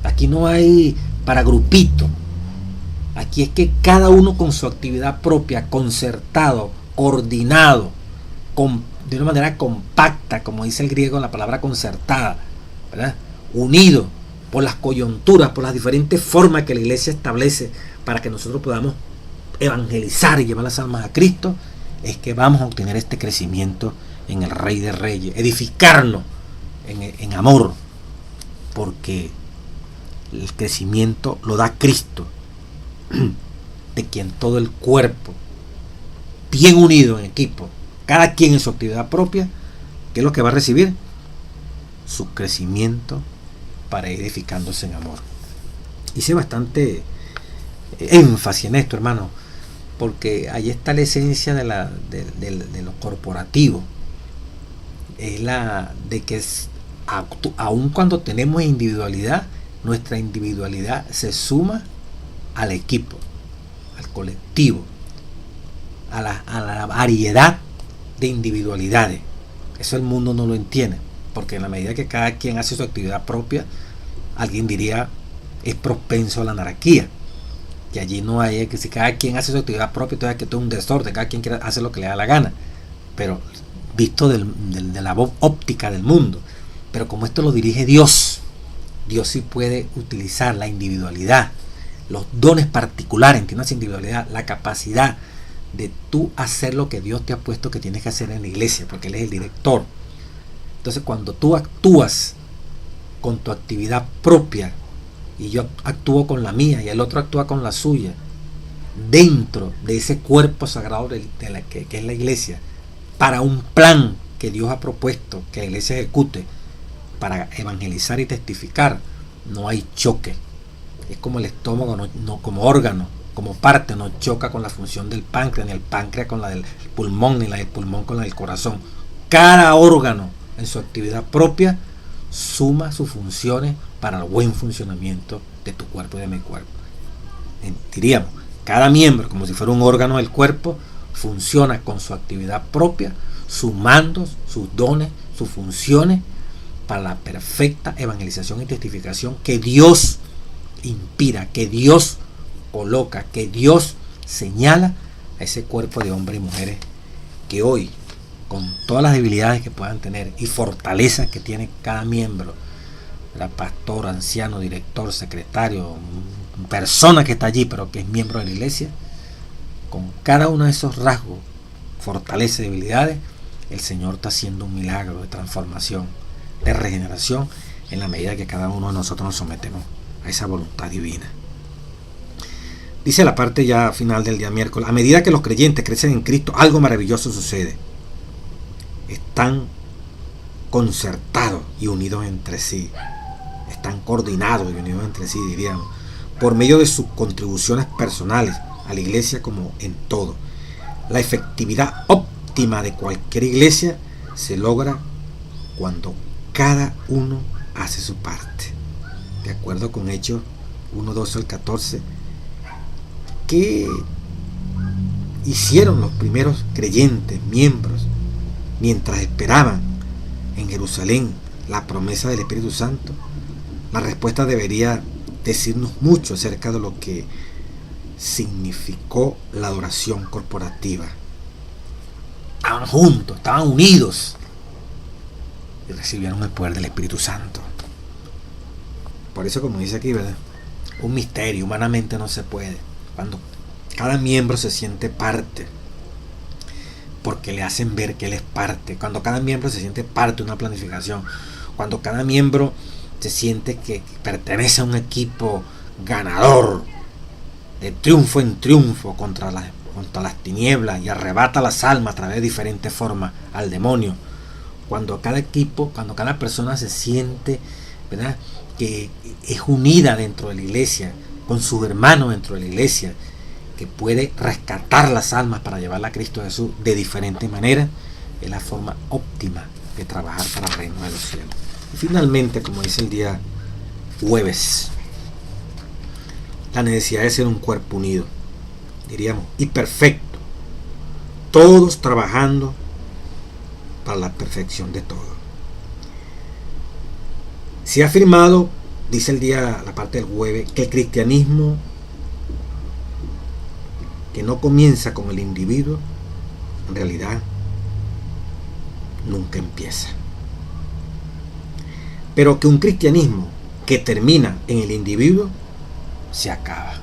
Aquí no hay para grupitos. Aquí es que cada uno con su actividad propia, concertado, coordinado, de una manera compacta, como dice el griego en la palabra concertada, ¿verdad?, unido por las coyunturas, por las diferentes formas que la iglesia establece para que nosotros podamos evangelizar y llevar las almas a Cristo, es que vamos a obtener este crecimiento en el Rey de Reyes, edificarnos en amor, porque el crecimiento lo da Cristo, de quien todo el cuerpo, bien unido en equipo, cada quien en su actividad propia, ¿qué es lo que va a recibir? Su crecimiento para ir edificándose en amor. Hice bastante énfasis en esto, hermano, porque ahí está la esencia de lo corporativo. Es la de que aun cuando tenemos individualidad, nuestra individualidad se suma al equipo, al colectivo, a la variedad de individualidades. Eso el mundo no lo entiende, porque en la medida que cada quien hace su actividad propia, alguien diría es propenso a la anarquía, que allí no hay, que si cada quien hace su actividad propia, entonces que todo es un desorden, cada quien quiere hacer lo que le da la gana, pero visto de la óptica del mundo. Pero como esto lo dirige Dios, Dios sí puede utilizar la individualidad, los dones particulares, entiendas individualidad, la capacidad de tú hacer lo que Dios te ha puesto que tienes que hacer en la iglesia, porque Él es el director. Entonces, cuando tú actúas con tu actividad propia, y yo actúo con la mía, y el otro actúa con la suya, dentro de ese cuerpo sagrado que es la iglesia, para un plan que Dios ha propuesto que la iglesia ejecute para evangelizar y testificar, no hay choque. Es como el estómago, no como órgano, como parte, no choca con la función del páncreas, ni el páncreas con la del pulmón, ni la del pulmón con la del corazón. Cada órgano en su actividad propia suma sus funciones para el buen funcionamiento de tu cuerpo y de mi cuerpo. Diríamos, cada miembro, como si fuera un órgano del cuerpo, funciona con su actividad propia, sumando sus dones, sus funciones para la perfecta evangelización y testificación que Dios inspira, que Dios coloca, que Dios señala a ese cuerpo de hombres y mujeres que hoy, con todas las debilidades que puedan tener y fortalezas que tiene cada miembro, pastor, anciano, director, secretario, persona que está allí pero que es miembro de la iglesia, con cada uno de esos rasgos, fortalezas y debilidades, el Señor está haciendo un milagro de transformación, de regeneración, en la medida que cada uno de nosotros nos sometemos a esa voluntad divina. Dice la parte ya final del día miércoles: a medida que los creyentes crecen en Cristo, algo maravilloso sucede. Están concertados y unidos entre sí. Están coordinados y unidos entre sí, diríamos, por medio de sus contribuciones personales a la iglesia como en todo. La efectividad óptima de cualquier iglesia se logra cuando cada uno hace su parte. De acuerdo con Hechos 1:12 al 14, ¿qué hicieron los primeros creyentes, miembros, mientras esperaban en Jerusalén la promesa del Espíritu Santo? La respuesta debería decirnos mucho acerca de lo que significó la adoración corporativa. Estaban juntos, estaban unidos y recibieron el poder del Espíritu Santo. Por eso, como dice aquí, ¿verdad?, un misterio, humanamente no se puede. Cuando cada miembro se siente parte, porque le hacen ver que él es parte. Cuando cada miembro se siente parte de una planificación, cuando cada miembro se siente que pertenece a un equipo ganador, de triunfo en triunfo contra las tinieblas, y arrebata las almas a través de diferentes formas al demonio. Cuando cada equipo, cuando cada persona se siente, ¿verdad?, que es unida dentro de la iglesia, con sus hermanos dentro de la iglesia, que puede rescatar las almas para llevarla a Cristo Jesús de diferentes maneras, es la forma óptima de trabajar para el reino de los cielos. Y finalmente, como dice el día jueves, la necesidad de ser un cuerpo unido, diríamos, y perfecto, todos trabajando para la perfección de todo. Se ha afirmado, dice el día, la parte del jueves, que el cristianismo que no comienza con el individuo, en realidad nunca empieza. Pero que un cristianismo que termina en el individuo se acaba.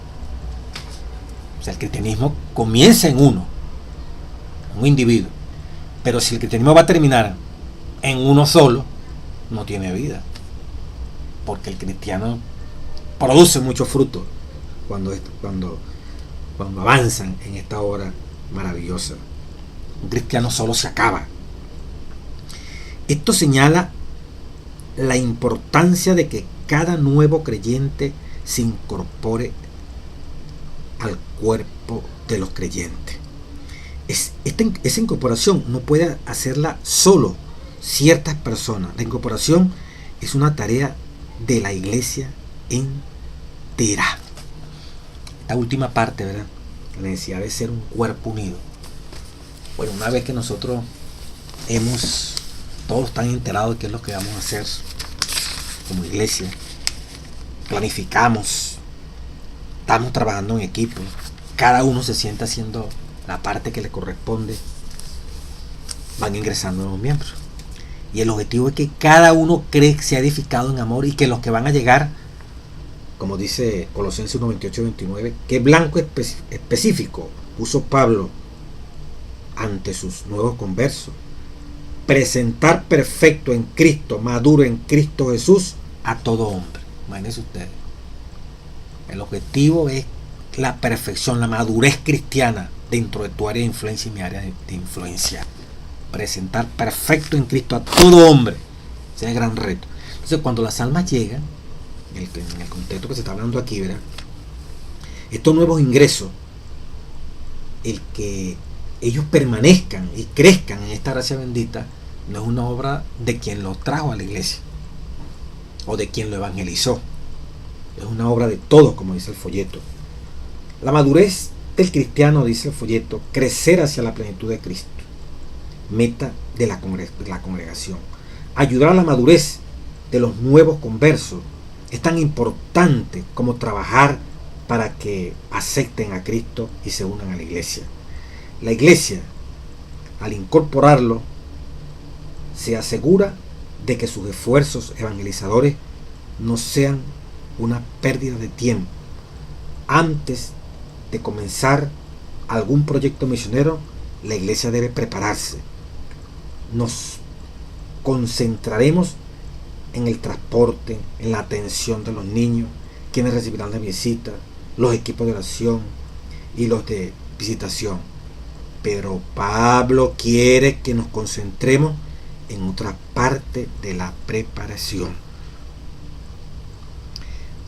O sea, el cristianismo comienza en uno, un individuo. Pero si el cristianismo va a terminar en uno solo, no tiene vida. Porque el cristiano produce mucho fruto cuando avanzan en esta obra maravillosa. Un cristiano solo se acaba. Esto señala la importancia de que cada nuevo creyente se incorpore al cuerpo de los creyentes. Esa incorporación no puede hacerla solo ciertas personas. La incorporación es una tarea de la iglesia entera. Esta última parte, ¿verdad?, la necesidad de ser un cuerpo unido. Bueno, una vez que nosotros todos están enterados de qué es lo que vamos a hacer como iglesia, planificamos, estamos trabajando en equipo, cada uno se siente haciendo la parte que le corresponde, van ingresando nuevos miembros. Y el objetivo es que cada uno sea edificado en amor, y que los que van a llegar, como dice Colosenses 1:28-29, que blanco específico puso Pablo ante sus nuevos conversos. Presentar perfecto en Cristo, maduro en Cristo Jesús a todo hombre. Imagínense ustedes. El objetivo es la perfección, la madurez cristiana dentro de tu área de influencia y mi área de influencia. Presentar perfecto en Cristo a todo hombre. Ese es el gran reto. Entonces, cuando las almas llegan, en el contexto que se está hablando aquí, ¿verdad? Estos nuevos ingresos, el que ellos permanezcan y crezcan en esta gracia bendita, no es una obra de quien lo trajo a la iglesia o de quien lo evangelizó. Es una obra de todos, como dice el folleto. La madurez del cristiano, dice el folleto, crecer hacia la plenitud de Cristo, meta de la congregación. Ayudar a la madurez de los nuevos conversos es tan importante como trabajar para que acepten a Cristo y se unan a la iglesia. La iglesia, al incorporarlo, se asegura de que sus esfuerzos evangelizadores no sean una pérdida de tiempo. Antes de comenzar algún proyecto misionero, la iglesia debe prepararse. Nos concentraremos en el transporte, en la atención de los niños, quienes recibirán la visita, los equipos de oración y los de visitación. Pero Pablo quiere que nos concentremos en otra parte de la preparación.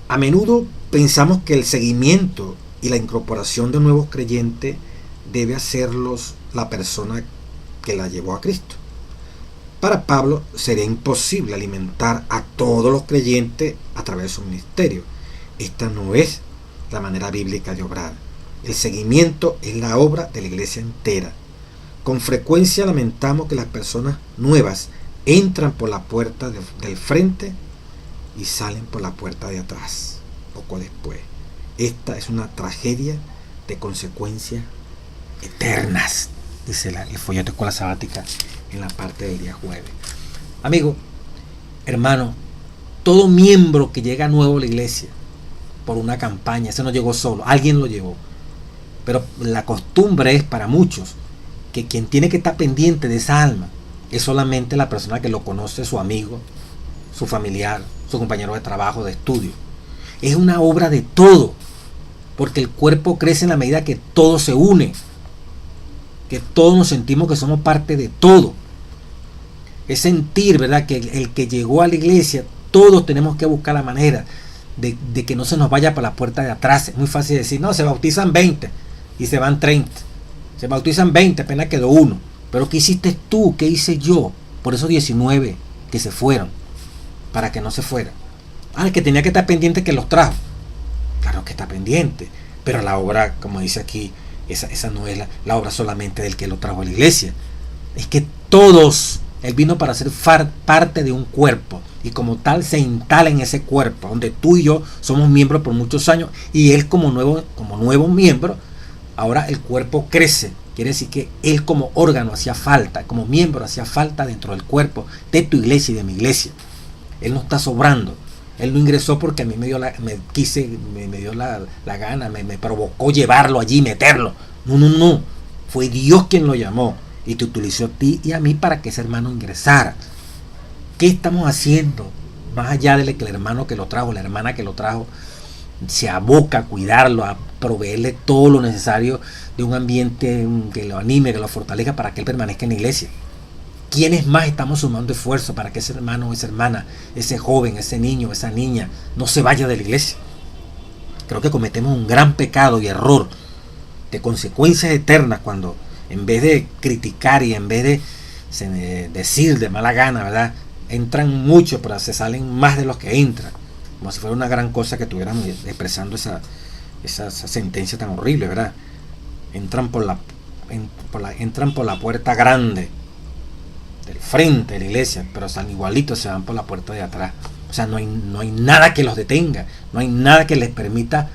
A menudo pensamos que el seguimiento y la incorporación de nuevos creyentes debe hacerlos la persona que la llevó a Cristo. Para Pablo sería imposible alimentar a todos los creyentes a través de su ministerio. Esta no es la manera bíblica de obrar. El seguimiento es la obra de la iglesia entera. Con frecuencia lamentamos que las personas nuevas entran por la puerta del frente y salen por la puerta de atrás, poco después. Esta es una tragedia de consecuencias eternas, dice el folleto de Escuela Sabática en la parte del día jueves. Amigo, hermano, todo miembro que llega nuevo a la iglesia por una campaña, ese no llegó solo, alguien lo llevó. Pero la costumbre es para muchos que quien tiene que estar pendiente de esa alma es solamente la persona que lo conoce, su amigo, su familiar, su compañero de trabajo, de estudio. Es una obra de todo, porque el cuerpo crece en la medida que todo se une, que todos nos sentimos que somos parte de todo. Es sentir, ¿verdad?, que el que llegó a la iglesia, todos tenemos que buscar la manera de que no se nos vaya por la puerta de atrás. Es muy fácil decir, no, se bautizan 20 y se van 30. Se bautizan 20, apenas quedó uno. Pero ¿qué hiciste tú? ¿Qué hice yo? Por esos 19 que se fueron, para que no se fueran. El que tenía que estar pendiente que los trajo. Claro que está pendiente, pero la obra, como dice aquí, esa no es la obra solamente del que lo trajo a la iglesia. Es que todos, él vino para ser parte de un cuerpo, y como tal se instala en ese cuerpo, donde tú y yo somos miembros por muchos años, y él como nuevo miembro, ahora el cuerpo crece. Quiere decir que él como órgano hacía falta, como miembro hacía falta dentro del cuerpo de tu iglesia y de mi iglesia. Él no está sobrando. Él no ingresó porque a mí me dio la gana, me provocó llevarlo allí, meterlo. No. Fue Dios quien lo llamó y te utilizó a ti y a mí para que ese hermano ingresara. ¿Qué estamos haciendo? Más allá de que el hermano que lo trajo, la hermana que lo trajo, se aboca a cuidarlo, a proveerle todo lo necesario de un ambiente que lo anime, que lo fortalezca para que él permanezca en la iglesia. ¿Quiénes más estamos sumando esfuerzo para que ese hermano, esa hermana, ese joven, ese niño, esa niña no se vaya de la iglesia? Creo que cometemos un gran pecado y error de consecuencias eternas cuando, en vez de criticar y en vez de decir de mala gana, ¿verdad?, entran muchos, pero se salen más de los que entran, como si fuera una gran cosa que estuviéramos expresando esa sentencia tan horrible, ¿verdad? Entran por la puerta grande del frente de la iglesia, pero están igualitos, se van por la puerta de atrás. O sea, no hay nada que los detenga, no hay nada que les permita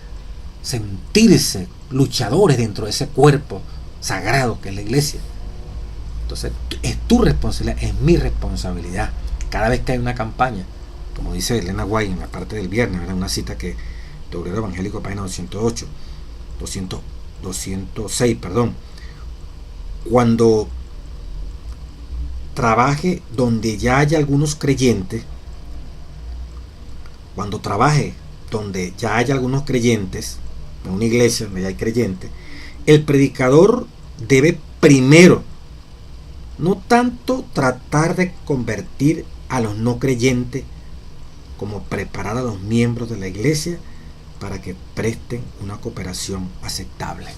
sentirse luchadores dentro de ese cuerpo sagrado que es la iglesia. Entonces, es tu responsabilidad, es mi responsabilidad. Cada vez que hay una campaña, como dice Elena White en la parte del viernes, ¿verdad?, una cita que de Obrero Evangélico, página 206, cuando trabaje donde ya haya algunos creyentes, en una iglesia donde ya hay creyentes, el predicador debe primero no tanto tratar de convertir a los no creyentes, como preparar a los miembros de la iglesia para que presten una cooperación aceptable.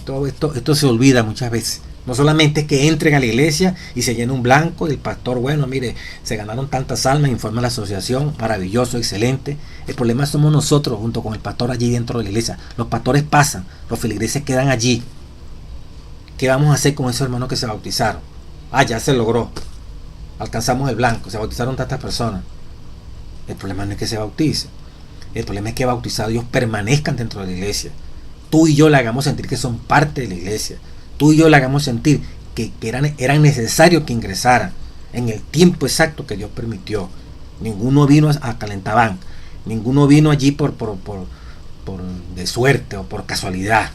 Todo esto se olvida muchas veces. No solamente es que entren a la iglesia y se llene un blanco y el pastor, bueno, mire, se ganaron tantas almas, informa la asociación, maravilloso, excelente. El problema somos nosotros junto con el pastor allí dentro de la iglesia. Los pastores pasan, los feligreses quedan allí. ¿Qué vamos a hacer con esos hermanos que se bautizaron? Ya se logró. Alcanzamos el blanco, se bautizaron tantas personas. El problema no es que se bauticen. El problema es que bautizados ellos permanezcan dentro de la iglesia. Tú y yo le hagamos sentir que son parte de la iglesia. Tú y yo le hagamos sentir que eran necesarios que ingresaran en el tiempo exacto que Dios permitió. Ninguno vino a calentar. Ninguno vino allí por de suerte o por casualidad.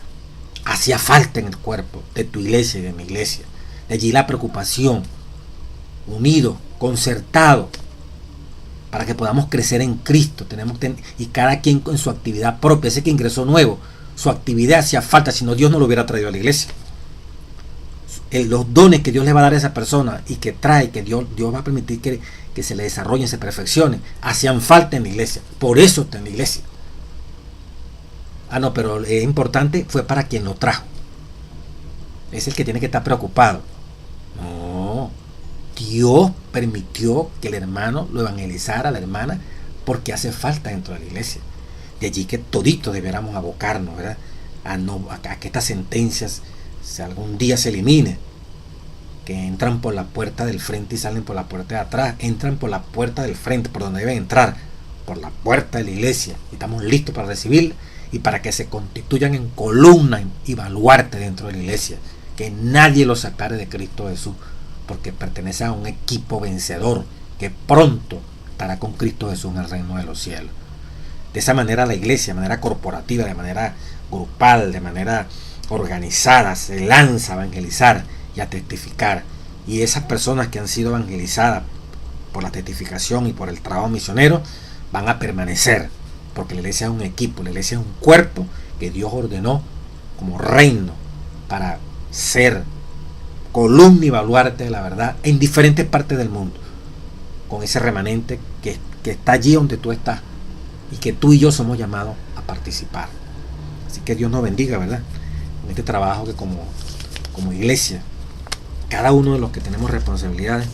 Hacía falta en el cuerpo de tu iglesia y de mi iglesia. De allí la preocupación, unido, concertado, para que podamos crecer en Cristo. Y cada quien con su actividad propia. Ese que ingresó nuevo, su actividad hacía falta, si no Dios no lo hubiera traído a la iglesia. Los dones que Dios le va a dar a esa persona y que trae, que Dios va a permitir que se le desarrollen, se perfeccionen, hacían falta en la iglesia. Por eso está en la iglesia. No, pero es importante, fue para quien lo trajo. Es el que tiene que estar preocupado. No, Dios permitió que el hermano lo evangelizara, la hermana, porque hace falta dentro de la iglesia. De allí que toditos debiéramos abocarnos, ¿verdad? A que estas sentencias, si algún día se elimine, que entran por la puerta del frente y salen por la puerta de atrás, entran por la puerta del frente, por donde deben entrar, por la puerta de la iglesia, y estamos listos para recibir y para que se constituyan en columna y baluarte dentro de la iglesia, que nadie los sacara de Cristo Jesús, porque pertenece a un equipo vencedor que pronto estará con Cristo Jesús en el reino de los cielos. De esa manera la iglesia, de manera corporativa, de manera grupal, de manera organizada, se lanza a evangelizar y a testificar. Y esas personas que han sido evangelizadas por la testificación y por el trabajo misionero van a permanecer, porque la iglesia es un equipo, la iglesia es un cuerpo que Dios ordenó como reino para ser columna y baluarte de la verdad en diferentes partes del mundo, con ese remanente que está allí donde tú estás y que tú y yo somos llamados a participar. Así que Dios nos bendiga, ¿verdad? En este trabajo que como iglesia, cada uno de los que tenemos responsabilidades,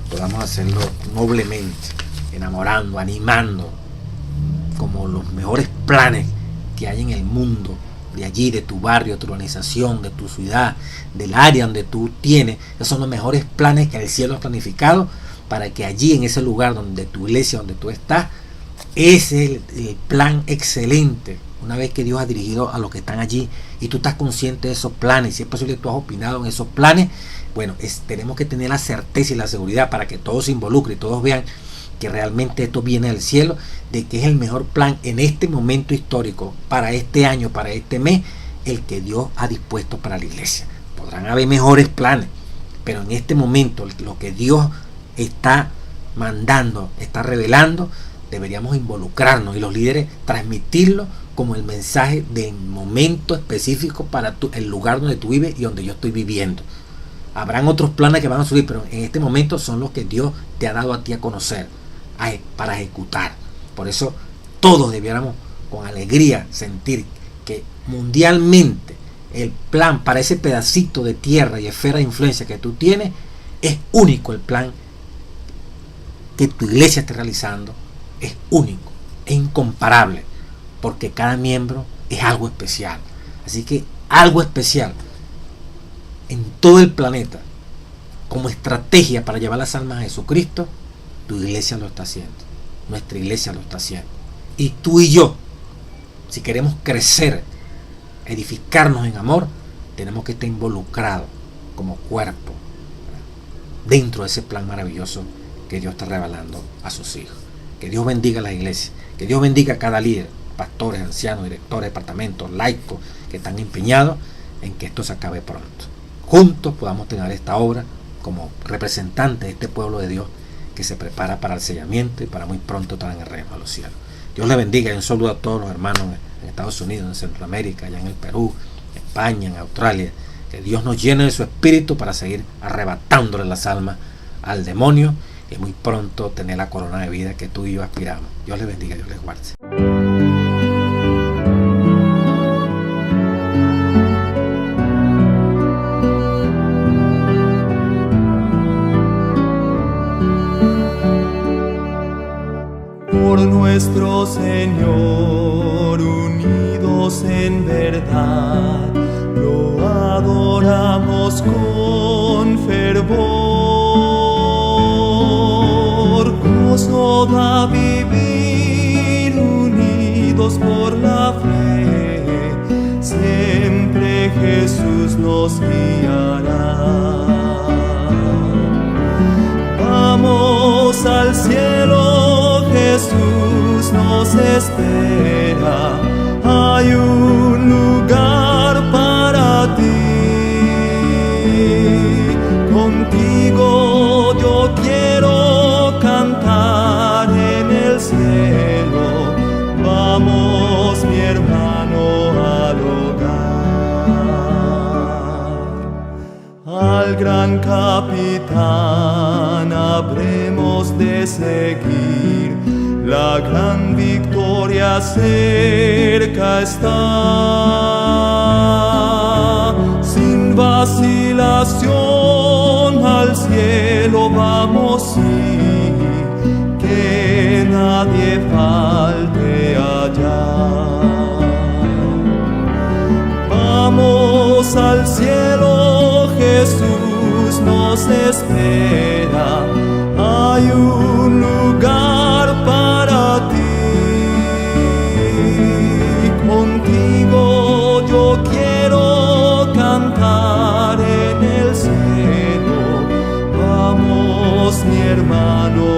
podamos hacerlo noblemente, enamorando, animando, como los mejores planes que hay en el mundo, de allí, de tu barrio, de tu organización, de tu ciudad, del área donde tú tienes. Esos son los mejores planes que el cielo ha planificado para que allí, en ese lugar donde tu iglesia, donde tú estás, ese es el plan excelente. Una vez que Dios ha dirigido a los que están allí y tú estás consciente de esos planes, si es posible tú has opinado en esos planes, bueno, tenemos que tener la certeza y la seguridad para que todos se involucren y todos vean que realmente esto viene del cielo, de que es el mejor plan en este momento histórico, para este año, para este mes, el que Dios ha dispuesto para la iglesia. Podrán haber mejores planes, pero en este momento lo que Dios está mandando, está revelando, deberíamos involucrarnos y los líderes transmitirlo como el mensaje del momento específico para el lugar donde tú vives y donde yo estoy viviendo. Habrán otros planes que van a subir, pero en este momento son los que Dios te ha dado a ti a conocer, para ejecutar. Por eso todos debiéramos con alegría sentir que mundialmente el plan para ese pedacito de tierra y esfera de influencia que tú tienes es único. El plan que tu iglesia esté realizando es único, es incomparable, porque cada miembro es algo especial. Así que algo especial en todo el planeta como estrategia para llevar las almas a Jesucristo, tu iglesia lo está haciendo, nuestra iglesia lo está haciendo, y tú y yo, si queremos crecer, edificarnos en amor, tenemos que estar involucrados como cuerpo dentro de ese plan maravilloso que Dios está revelando a sus hijos. Que Dios bendiga a la iglesia, que Dios bendiga a cada líder, pastores, ancianos, directores, departamentos, laicos, que están empeñados en que esto se acabe pronto. juntos podamos tener esta obra como representante de este pueblo de Dios que se prepara para el sellamiento y para muy pronto estar en el reino de los cielos. Dios les bendiga y un saludo a todos los hermanos en Estados Unidos, en Centroamérica, allá en el Perú, en España, en Australia. Que Dios nos llene de su espíritu para seguir arrebatándole las almas al demonio y muy pronto tener la corona de vida que tú y yo aspiramos. Dios les bendiga, Dios les guarde. Por nuestro Señor, unidos en verdad, lo adoramos con fervor. Gozo da vivir unidos por la fe, siempre Jesús nos guiará. Vamos al cielo, Jesús nos espera, hay un lugar para ti. Contigo yo quiero cantar en el cielo, vamos mi hermano al hogar. Al gran capitán habremos de seguir, la gran victoria cerca está. Sin vacilación al cielo vamos y que nadie falte allá. Vamos al cielo, Jesús nos espera, hay un lugar para ti. Contigo yo quiero cantar en el cielo, vamos mi hermano